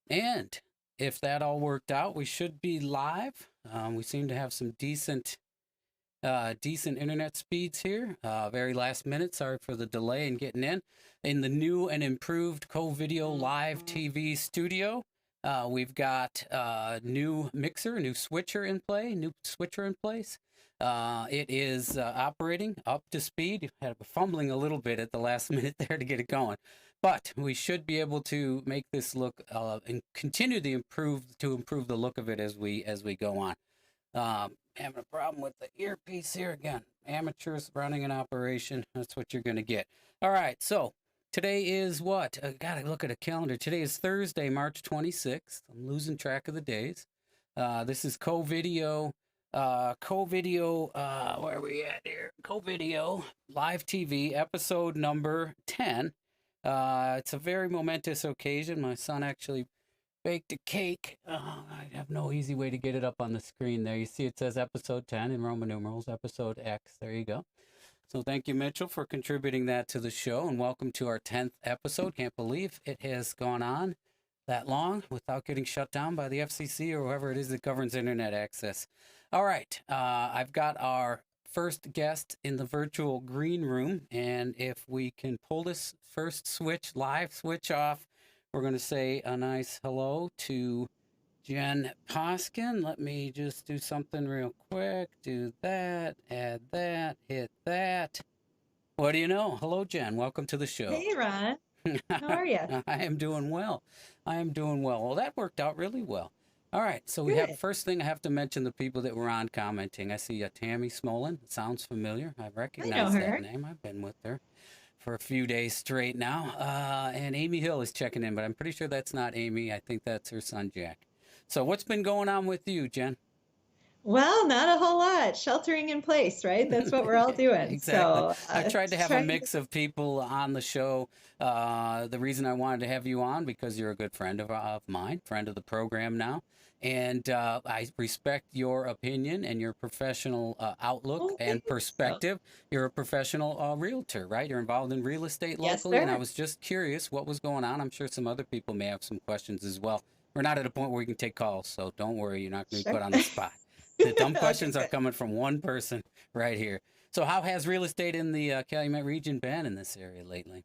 And if that all worked out, we should be live. We seem to have some decent internet speeds here. Very last minute. Sorry for the delay in getting in the new and improved Co-Video Live TV studio. We've got new mixer, new switcher in place. It is operating up to speed. Had fumbling a little bit at the last minute there to get it going, but we should be able to make this look and continue to improve the look of it as we go on. Having a problem with the earpiece here again. Amateurs running an operation. That's what you're going to get. All right. So today is what? I got to look at a calendar. Today is Thursday, March 26th. I'm losing track of the days. This is Co-Video, where are we at here? Co-Video Live TV, episode number 10. It's a very momentous occasion. My son actually baked a cake. I have no easy way to get it up on the screen there. You see it says episode 10 in Roman numerals, episode X. There you go. So thank you, Mitchell, for contributing that to the show, and welcome to our 10th episode. Can't believe it has gone on that long without getting shut down by the FCC or whoever it is that governs internet access. All right, I've got our first guest in the virtual green room, and if we can pull this first live switch off, we're going to say a nice hello to Jen Poskin. Let me just do something real quick. Do that, add that, hit that. What do you know? Hello, Jen. Welcome to the show. Hey, Ron. How are you? I am doing well. Well, that worked out really well. All right. So we have, Good. first thing I have to mention the people that were on commenting. I see Tammy Smolin. Sounds familiar. I I know recognize her. that name. I've been with her for a few days straight now. And Amy Hill is checking in, but I'm pretty sure that's not Amy. I think that's her son, Jack. So what's been going on with you, Jen? Well, not a whole lot. Sheltering in place, right? That's what we're all doing. Exactly. So, I've tried to have a trying to, mix of people on the show. The reason I wanted to have you on, because you're a good friend of mine, friend of the program now. And I respect your opinion and your professional outlook oh, and thanks. So, perspective. You're a professional realtor, right? You're involved in real estate yes, locally. And I sir. was just curious what was going on. I'm sure some other people may have some questions as well. We're not at a point where we can take calls, so don't worry. You're not going to be Sure. put on the spot. The dumb Okay, questions are good. coming from one person right here. So, how has real estate in the Calumet region been in this area lately?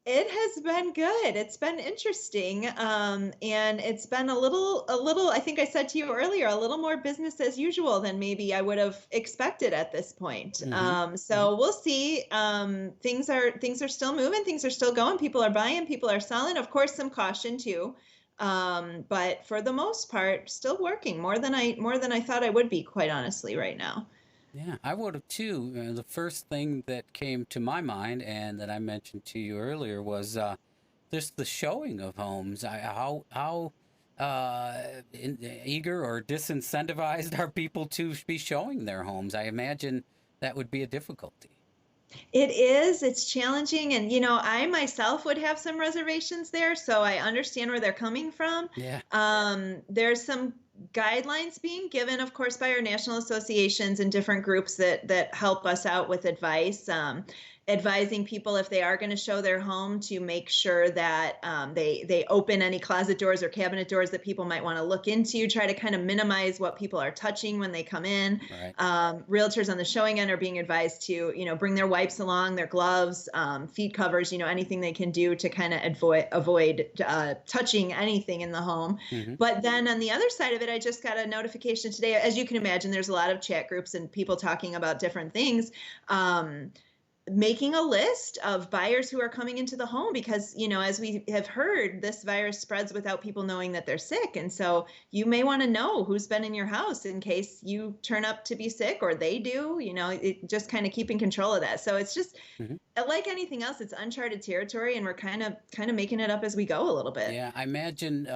It has been good. It's been interesting. And it's been a little, I think I said to you earlier, a little more business as usual than maybe I would have expected at this point. Mm-hmm. Mm-hmm. So we'll see. Things are still moving, things are still going. People are buying, people are selling. Of course, some caution too. But for the most part, still working more than I thought I would be, quite honestly, right now. Yeah, I would have too. The first thing that came to my mind and that I mentioned to you earlier was just the showing of homes. Eager or disincentivized are people to be showing their homes? I imagine that would be a difficulty. It is, it's challenging. And, I myself would have some reservations there, so I understand where they're coming from. Yeah. There's some guidelines being given, of course, by our national associations and different groups that help us out with advice. Advising people, if they are going to show their home, to make sure that they open any closet doors or cabinet doors that people might want to look into. Try to kind of minimize what people are touching when they come in. Right. Realtors on the showing end are being advised to, bring their wipes along, their gloves, feet covers, anything they can do to kind of avoid touching anything in the home. Mm-hmm. But then on the other side of it, I just got a notification today. As you can imagine, there's a lot of chat groups and people talking about different things. Making a list of buyers who are coming into the home, because, as we have heard, this virus spreads without people knowing that they're sick. And so you may want to know who's been in your house in case you turn up to be sick, or they do, just kind of keeping control of that. So it's just Mm-hmm. like anything else, it's uncharted territory, and we're kind of making it up as we go a little bit. Yeah, I imagine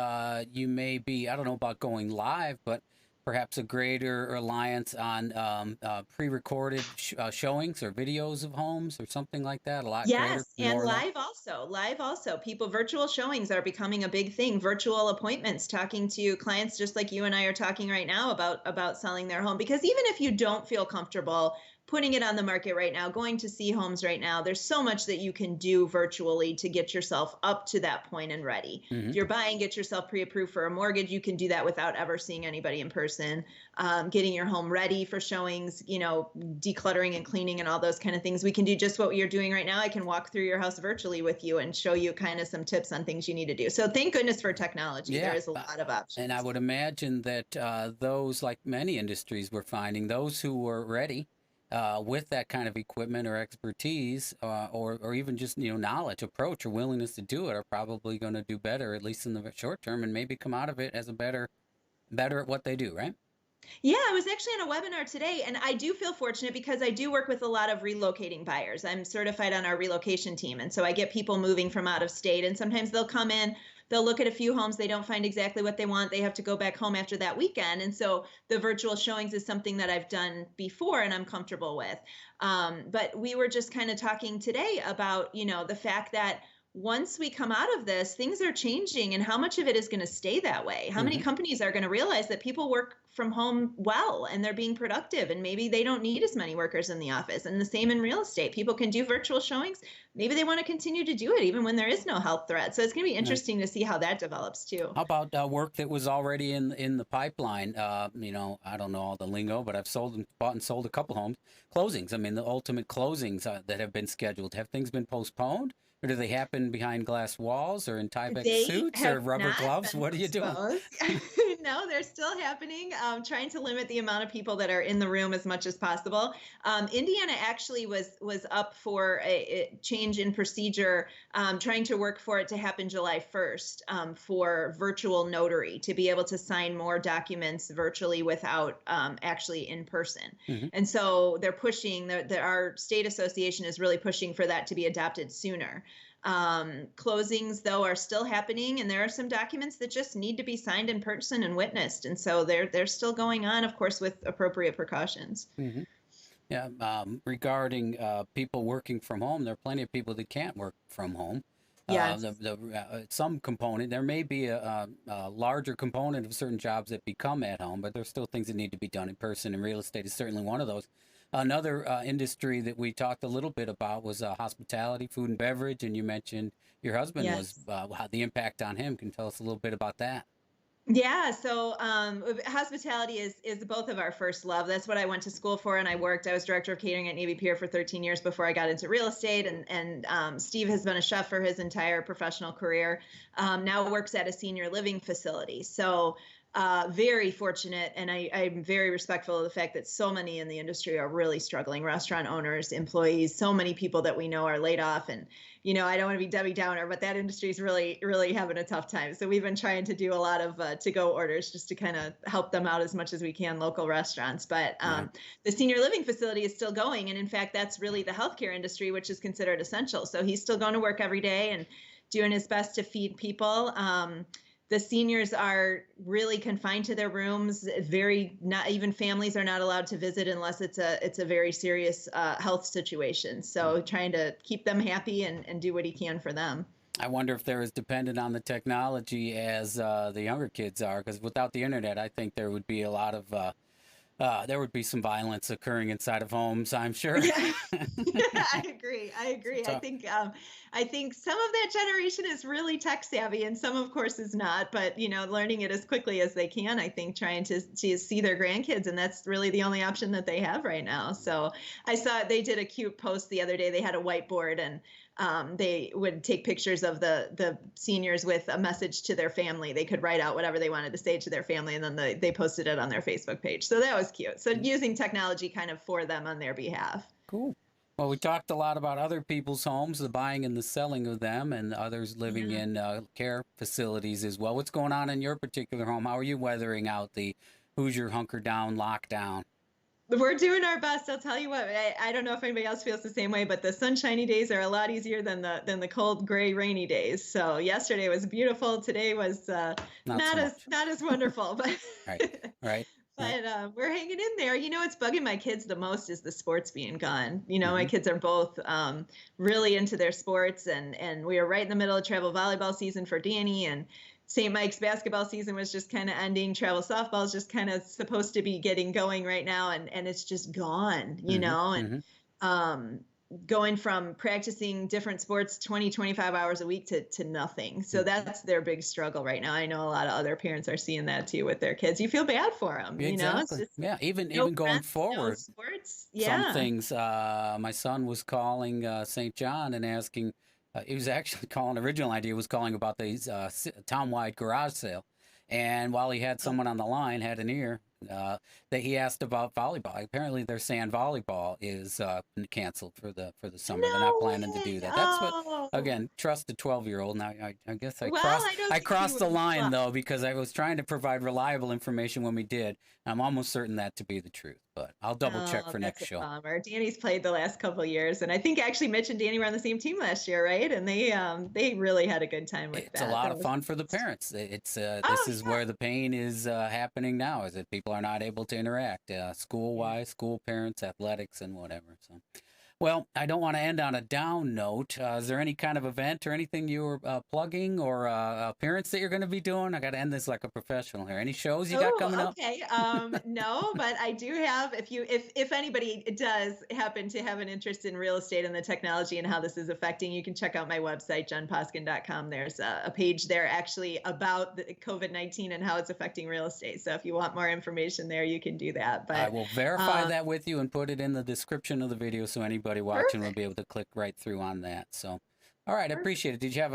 you may be, I don't know about going live, but perhaps a greater reliance on pre-recorded showings or videos of homes or something like that. A lot greater, Yes, and more of that. live also. People, virtual showings are becoming a big thing. Virtual appointments, talking to clients just like you and I are talking right now about selling their home. Because even if you don't feel comfortable putting it on the market right now, going to see homes right now. There's so much that you can do virtually to get yourself up to that point and ready. Hmm. If you're buying, get yourself pre-approved for a mortgage, you can do that without ever seeing anybody in person. Getting your home ready for showings, decluttering and cleaning and all those kind of things. We can do just what you're doing right now. I can walk through your house virtually with you and show you kind of some tips on things you need to do. So thank goodness for technology. Yeah, there is a lot of options. and I would imagine that those, like many industries, we're finding those who were ready with that kind of equipment or expertise, or even just knowledge, approach, or willingness to do it, are probably going to do better, at least in the short term, and maybe come out of it as a better at what they do, right? Yeah, I was actually on a webinar today, and I do feel fortunate because I do work with a lot of relocating buyers. I'm certified on our relocation team, and so I get people moving from out of state, and sometimes they'll come in, they'll look at a few homes, they don't find exactly what they want, they have to go back home after that weekend, and so the virtual showings is something that I've done before and I'm comfortable with. But we were just kind of talking today about, the fact that once we come out of this, things are changing, and how much of it is going to stay that way? How many Hmm. companies are going to realize that people work from home well and they're being productive, and maybe they don't need as many workers in the office? And the same in real estate. People can do virtual showings. Maybe they want to continue to do it even when there is no health threat. So it's going to be Right. interesting to see how that develops too. How about work that was already in the pipeline? I don't know all the lingo, but I've bought and sold a couple homes. Closings. I mean, the ultimate closings that have been scheduled. Have things been postponed? Or do they happen behind glass walls, or in Tyvek They suits, or have rubber not gloves? been What are you doing? postponed. No, they're still happening. Trying to limit the amount of people that are in the room as much as possible. Indiana actually was up for a change in procedure, trying to work for it to happen July 1st, for virtual notary, to be able to sign more documents virtually without actually in person. Hmm. And so they're pushing, our state association is really pushing for that to be adopted sooner. Closings, though, are still happening, and there are some documents that just need to be signed in person and witnessed, and so they're still going on, of course, with appropriate precautions. Hmm. Yeah. Regarding people working from home, there are plenty of people that can't work from home. Yes. Some component, there may be a larger component of certain jobs that become at home, but there's still things that need to be done in person, and real estate is certainly one of those. Another industry that we talked a little bit about was hospitality, food and beverage, and you mentioned your husband was Yes. how the impact on him. Can you tell us a little bit about that? Yeah, so hospitality is both of our first love. That's what I went to school for, and I worked. I was director of catering at Navy Pier for 13 years before I got into real estate. And Steve has been a chef for his entire professional career. Now works at a senior living facility. So very fortunate, and I'm very respectful of the fact that so many in the industry are really struggling. Restaurant owners, employees, so many people that we know are laid off. And I don't want to be Debbie Downer, but that industry is really, really having a tough time. So we've been trying to do a lot of to-go orders just to kind of help them out as much as we can, local restaurants. But Right. the senior living facility is still going, and in fact, that's really the healthcare industry, which is considered essential. So he's still going to work every day and doing his best to feed people. The seniors are really confined to their rooms. Not even families are not allowed to visit unless it's a very serious health situation. So trying to keep them happy and do what he can for them. I wonder if they're as dependent on the technology as the younger kids are, because without the internet, I think there would be a lot of there would be some violence occurring inside of homes, I'm sure. Yeah, I agree. So, I think some of that generation is really tech savvy, and some, of course, is not. But learning it as quickly as they can. I think trying to see their grandkids, and that's really the only option that they have right now. So I saw they did a cute post the other day. They had a whiteboard, and they would take pictures of the seniors with a message to their family. They could write out whatever they wanted to say to their family, and then they posted it on their Facebook page. So that was cute. So using technology kind of for them on their behalf. cool. Well, we talked a lot about other people's homes, the buying and the selling of them, and others living Yeah. in care facilities as well. What's going on in your particular home? How are you weathering out the Hoosier hunker down lockdown? We're doing our best. I'll tell you what. I don't know if anybody else feels the same way, but the sunshiny days are a lot easier than the cold, gray, rainy days. So yesterday was beautiful. Today was Not so much. not as wonderful, but Right, right, right. but we're hanging in there. What's bugging my kids the most is the sports being gone. My Hmm. kids are both really into their sports, and we are right in the middle of travel volleyball season for Danny, and St. Mike's basketball season was just kind of ending. Travel softball is just kind of supposed to be getting going right now, and it's just gone, you Mm-hmm. know. And Mm-hmm. um, going from practicing different sports 20, 25 hours a week to nothing. So that's their big struggle right now. I know a lot of other parents are seeing that too with their kids. You feel bad for them, you know. It's Exactly. just Yeah. Even no even going friends, no forward, sports. some Yeah. things. My son was calling St. John and asking. He was actually calling. Original idea was calling about these town-wide garage sale, and while he had Oh, someone on the line, had an ear. That he asked about volleyball. Apparently, they're saying volleyball is canceled for the summer. They're not no planning to way. do that. That's what Oh, again. Trust a 12-year-old. Now I guess well, I don't I think he crossed the would. line though because I was trying to provide reliable information when we did. I'm almost certain that to be the truth, but I'll double check Oh, for that's next a show. bummer. Danny's played the last couple of years, and I think actually Mitch and Danny were on the same team last year, right? And they really had a good time with It's a that. lot That of was fun for the parents. It's this oh is where the pain is happening now, is that people are not able to interact school yeah. wise, school parents, athletics, and whatever. So, well, I don't want to end on a down note. Is there any kind of event or anything you were plugging or appearance that you're going to be doing? I got to end this like a professional here. Any shows you got coming Oh, up? okay. No, but I do have, if anybody does happen to have an interest in real estate and the technology and how this is affecting, you can check out my website, jenposkin.com. There's a page there actually about the COVID-19 and how it's affecting real estate. So if you want more information there, you can do that. I But will verify um, that with you and put it in the description of the video so anybody watching will perfect, be able to click right through on that. So, all right, I perfect. appreciate it. Did you have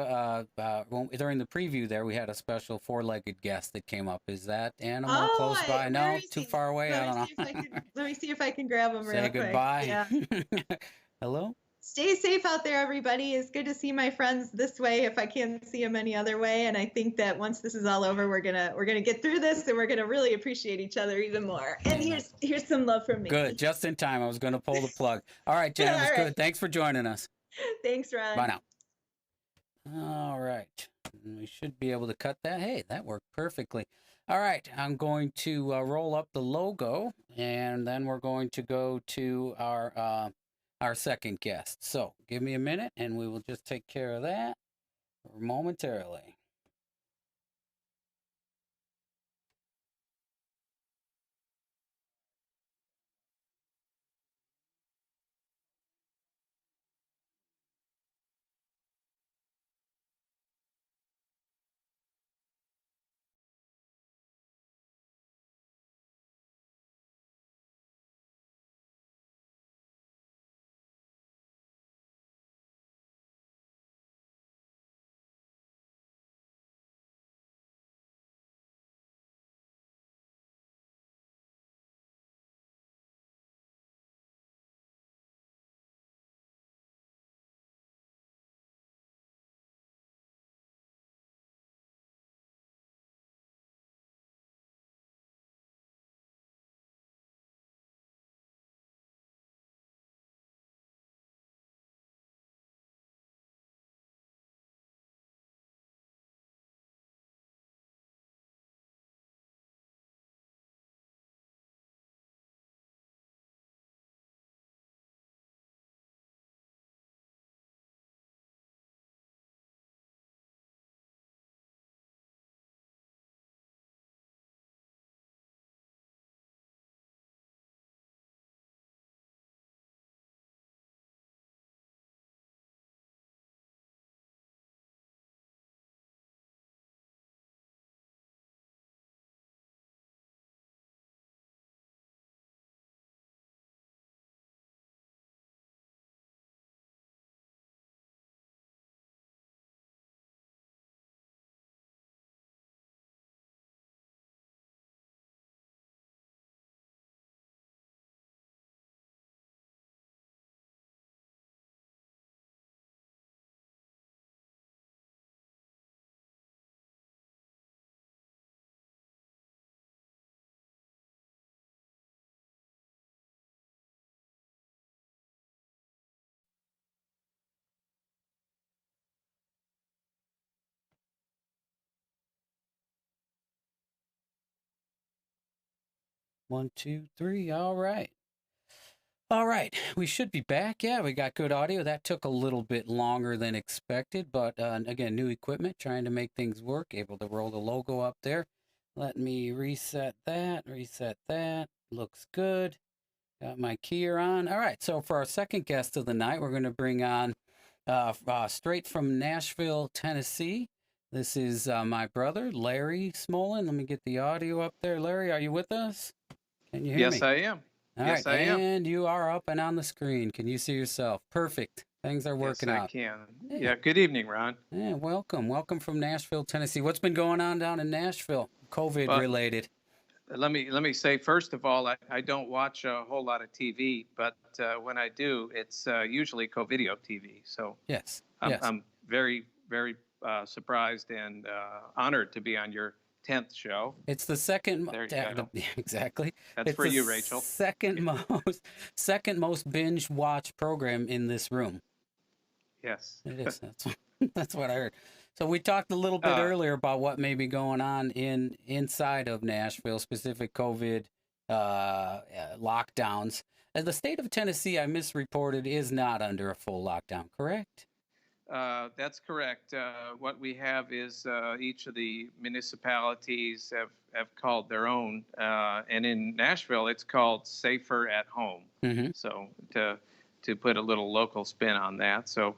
during the preview there, we had a special four-legged guest that came up. Is that animal close by? Where No, is too he? far away? Let I me don't see if I know. can, let me see if I can grab him Say real quick. goodbye. Yeah. Hello? Stay safe out there, everybody. It's good to see my friends this way if I can't see them any other way. And I think that once this is all over, we're gonna get through this and we're gonna really appreciate each other even more. And Amen. here's some love from Good. me. Just in time. I was going to pull the plug. All right, All Jen, it was right. good. Thanks for joining us. Thanks, Bye Ron. now. All right. We should be able to cut that. Hey, that worked perfectly. All right. I'm going to roll up the logo and then we're going to go to our second guest. So give me a minute and we will just take care of that momentarily. One, two, three. All right. All right, we should be back. Yeah, we got good audio. That took a little bit longer than expected, but again, new equipment, trying to make things work. Able to roll the logo up there. Let me reset that. Reset that. Looks good. Got my keyer on. All right, so for our second guest of the night, we're going to bring on straight from Nashville, Tennessee. This is my brother, Larry Smolin. Let me get the audio up there. Larry, are you with us? Can you hear me? Yes, I am. All Yes, right, I am. and you are up and on the screen. Can you see yourself? Perfect. Things are Yes, working I out. can. Yeah. Yeah, good evening, Ron. Yeah, welcome. Welcome from Nashville, Tennessee. What's been going on down in Nashville, COVID Well, related? let me say first of all, I don't watch a whole lot of TV, but when I do, it's usually co-video TV. So Yes, I'm yes. I'm very surprised and honored to be on your 10th show. It's the second, There you go. exactly. That's It's for the you, Rachel. second most binge watch program in this room. Yes. It is. That's what I heard. So we talked a little bit earlier about what may be going on inside of Nashville, specific COVID lockdowns. The state of Tennessee, I misreported, is not under a full lockdown, correct? That's correct. What we have is each of the municipalities have called their own, and in Nashville, it's called Safer at Home. Mm-hmm. So to put a little local spin on that. So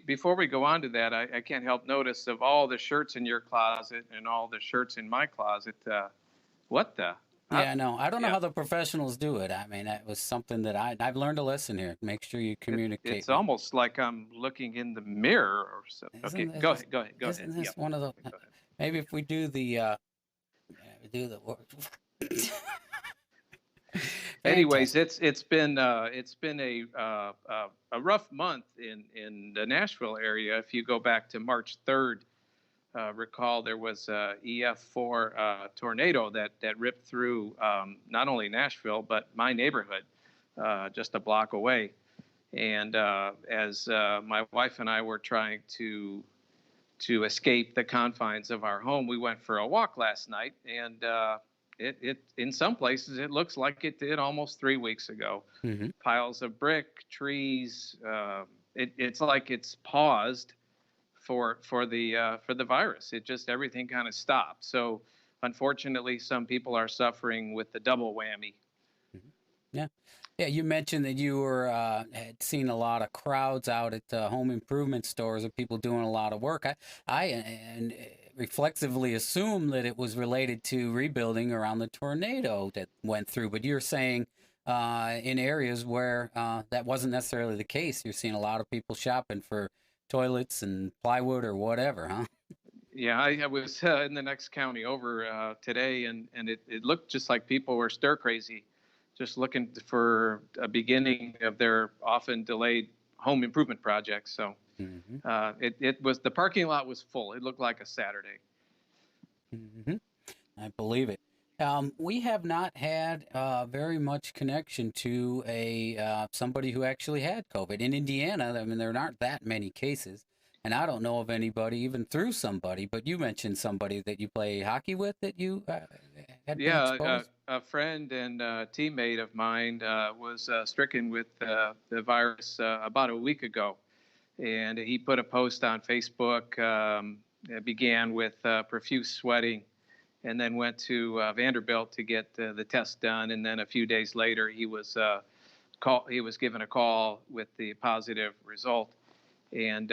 before we go on to that, I can't help notice of all the shirts in your closet and all the shirts in my closet. What the? Yeah, no, I don't know Yeah. how the professionals do it. I mean, that was something that I've learned a lesson here. Make sure you communicate. It's almost like I'm looking in the mirror or something. Okay, Isn't go this- ahead. Go ahead. Go Isn't ahead. this Yeah. one of the? Go ahead. Maybe if we do the Anyways, it's been a rough month in the Nashville area. If you go back to March 3rd, recall there was a EF4 tornado that ripped through not only Nashville but my neighborhood, just a block away. And as my wife and I were trying to escape the confines of our home, we went for a walk last night, and it in some places it looks like it did almost 3 weeks ago. Mm-hmm. Piles of brick, trees. It's like it's paused for the virus. It just everything kind of stopped. So unfortunately, some people are suffering with the double whammy. Yeah, yeah. You mentioned that you were had seen a lot of crowds out at home improvement stores of people doing a lot of work. I reflexively assume that it was related to rebuilding around the tornado that went through. But you're saying in areas where that wasn't necessarily the case, you're seeing a lot of people shopping for toilets and plywood or whatever, huh? Yeah, I was in the next county over today, and it looked just like people were stir crazy, just looking for a beginning of their often delayed home improvement projects. So it was the parking lot was full. It looked like a Saturday. Mm-hmm. I believe it. We have not had very much connection to a somebody who actually had COVID in Indiana. I mean, there aren't that many cases, and I don't know of anybody even through somebody. But you mentioned somebody that you play hockey with that you had been Yeah, exposed. a friend and teammate of mine was stricken with the virus about a week ago, and he put a post on Facebook. It began with profuse sweating, and then went to Vanderbilt to get the test done. And then a few days later, he was given a call with the positive result. And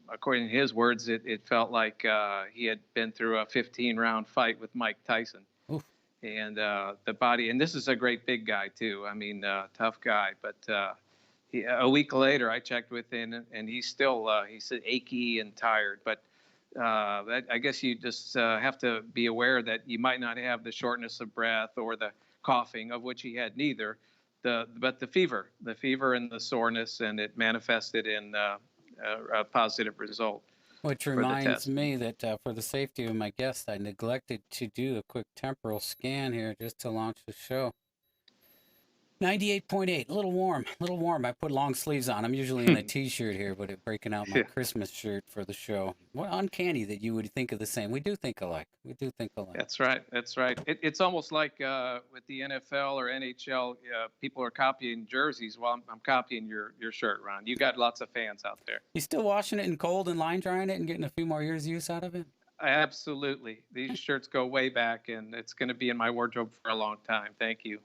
according to his words, it felt like he had been through a 15-round fight with Mike Tyson. Oof. And the body, and this is a great big guy too. I mean, tough guy. But a week later, I checked with him, and he's still he's achy and tired. But I guess you just have to be aware that you might not have the shortness of breath or the coughing, of which he had neither. But the fever and the soreness, and it manifested in a positive result. Which reminds me that for the safety of my guest, I neglected to do a quick temporal scan here just to launch the show. 98.8, a little warm, a little warm. I put long sleeves on. I'm usually in a t-shirt here, but it breaking out my Yeah, Christmas shirt for the show. What uncanny that you would think of the same. We do think alike. We do think alike. that's right. That's right. It's almost like with the NFL or NHL, people are copying jerseys. Well, I'm copying your shirt, Ron. You got lots of fans out there. You still washing it in cold and line drying it and getting a few more years use out of it? Absolutely. These shirts go way back, and it's going to be in my wardrobe for a long time. Thank you.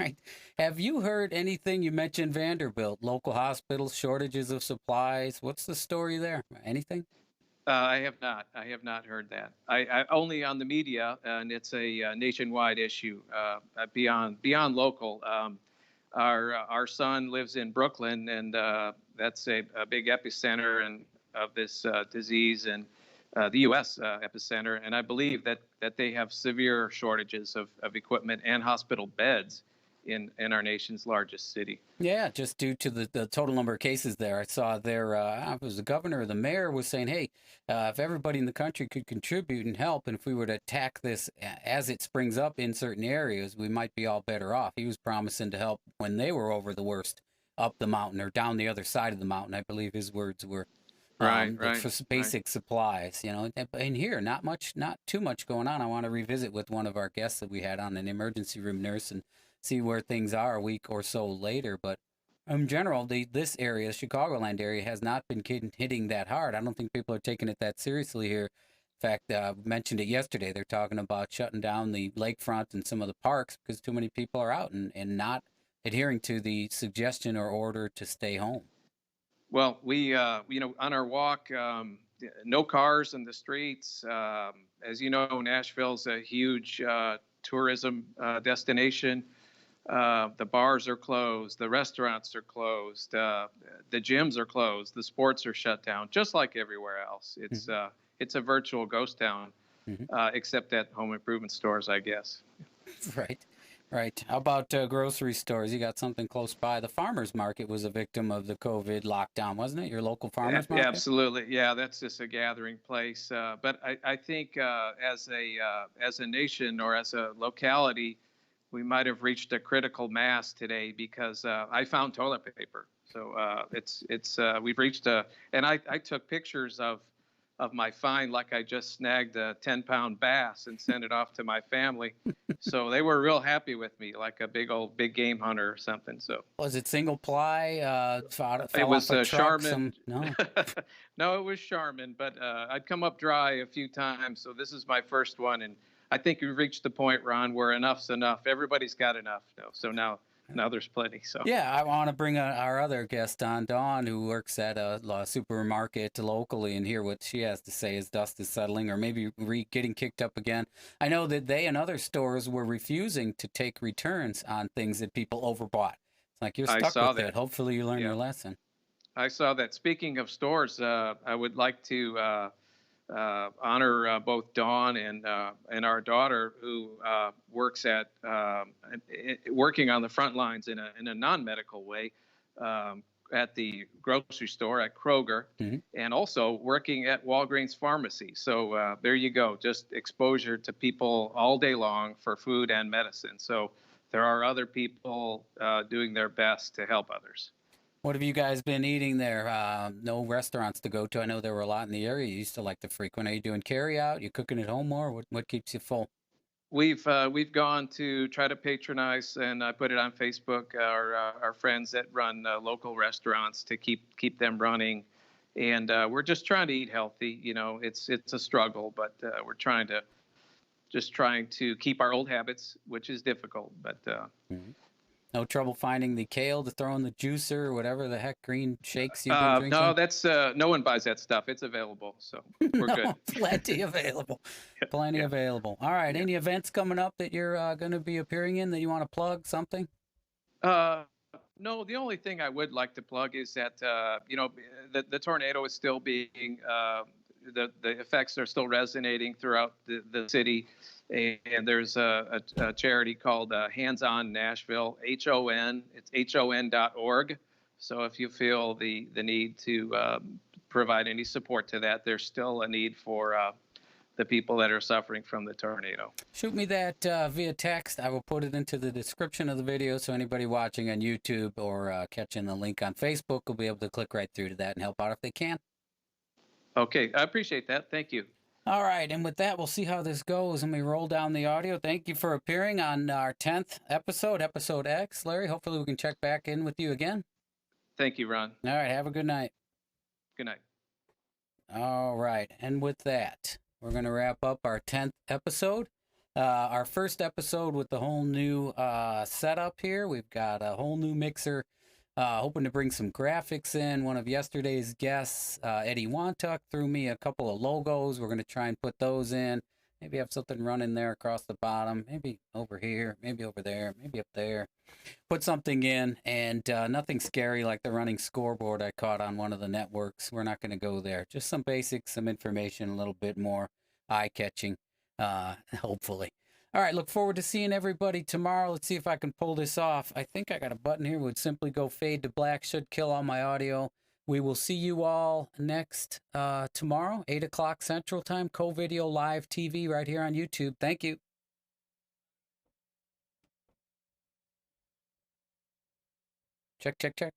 Right. Have you heard anything? You mentioned Vanderbilt, local hospitals, shortages of supplies. What's the story there? Anything? I have not. I have not heard that. I only on the media, and it's a nationwide issue beyond local. Our son lives in Brooklyn, and that's a big epicenter and of this disease, and the U.S. Epicenter. And I believe that they have severe shortages of equipment and hospital beds in our nation's largest city. Yeah, just due to the total number of cases there. I saw there, it was the governor or the mayor was saying, hey, if everybody in the country could contribute and help, and if we were to attack this as it springs up in certain areas, we might be all better off. He was promising to help when they were over the worst up the mountain or down the other side of the mountain. I believe his words were. Right. For basic supplies, and here, not too much going on. I want to revisit with one of our guests that we had on, an emergency room nurse, and see where things are a week or so later. But in general, this area, Chicagoland area, has not been hitting that hard. I don't think people are taking it that seriously here. In fact, mentioned it yesterday. They're talking about shutting down the lakefront and some of the parks because too many people are out and not adhering to the suggestion or order to stay home. Well, we, on our walk, no cars in the streets. As you know, Nashville's a huge tourism destination. The bars are closed, the restaurants are closed, the gyms are closed, the sports are shut down, just like everywhere else. It's a virtual ghost town, except at home improvement stores, I guess. Right. How about grocery stores? You got something close by. The farmers market was a victim of the COVID lockdown, wasn't it? Your local farmers market? Absolutely. Yeah, that's just a gathering place. But I think as a nation or as a locality, we might have reached a critical mass today because I found toilet paper. So we've reached and I took pictures of my find, like I just snagged a 10-pound bass and sent it off to my family. So they were real happy with me, like a big game hunter or something. So was it single ply? It was Charmin. No. No, it was Charmin, but I'd come up dry a few times. So this is my first one, and I think we've reached the point, Ron, where enough's enough. Everybody's got enough. So now there's plenty. So yeah, I want to bring our other guest on, Dawn, who works at a supermarket locally, and hear what she has to say as dust is settling, or maybe getting kicked up again. I know that they and other stores were refusing to take returns on things that people overbought. It's like you're stuck with it. Hopefully, you learn your lesson. I saw that. Speaking of stores, I would like to honor both Dawn and our daughter, who works working on the front lines in a non-medical way at the grocery store at Kroger, and also working at Walgreens Pharmacy. So there you go, just exposure to people all day long for food and medicine. So there are other people doing their best to help others. What have you guys been eating there? No restaurants to go to. I know there were a lot in the area you used to like to frequent. Are you doing carry out? You cooking at home more? What keeps you full? We've gone to try to patronize, and I put it on Facebook, our friends that run local restaurants to keep them running, and we're just trying to eat healthy. It's a struggle, but we're trying to keep our old habits, which is difficult, but. No trouble finding the kale to throw in the juicer or whatever the heck green shakes you've been drinking? No, that's no one buys that stuff. It's available, so we're good. Plenty available. Plenty available. All right. Any events coming up that you're going to be appearing in that you want to plug? Something? No, the only thing I would like to plug is that the tornado is still being the effects are still resonating throughout the city. And there's a charity called Hands On Nashville, HON. It's HON.org. So if you feel the need to provide any support to that, there's still a need for the people that are suffering from the tornado. Shoot me that via text. I will put it into the description of the video so anybody watching on YouTube or catching the link on Facebook will be able to click right through to that and help out if they can. Okay, I appreciate that. Thank you. All right, and with that, we'll see how this goes. Let me roll down the audio. Thank you for appearing on our 10th episode, Episode X. Larry, hopefully we can check back in with you again. Thank you, Ron. All right, have a good night. Good night. All right, and with that, we're going to wrap up our 10th episode. Our first episode with the whole new setup here. We've got a whole new mixer. Hoping to bring some graphics in. One of yesterday's guests, Eddie Wantuck, threw me a couple of logos. We're going to try and put those in. Maybe have something running there across the bottom. Maybe over here. Maybe over there. Maybe up there. Put something in. And nothing scary like the running scoreboard I caught on one of the networks. We're not going to go there. Just some basics, some information, a little bit more eye-catching, hopefully. All right, look forward to seeing everybody tomorrow. Let's see if I can pull this off. I think I got a button here. Would simply go fade to black. Should kill all my audio. We will see you all next tomorrow, 8 o'clock Central Time, Co-Video Live TV right here on YouTube. Thank you. Check, check, check.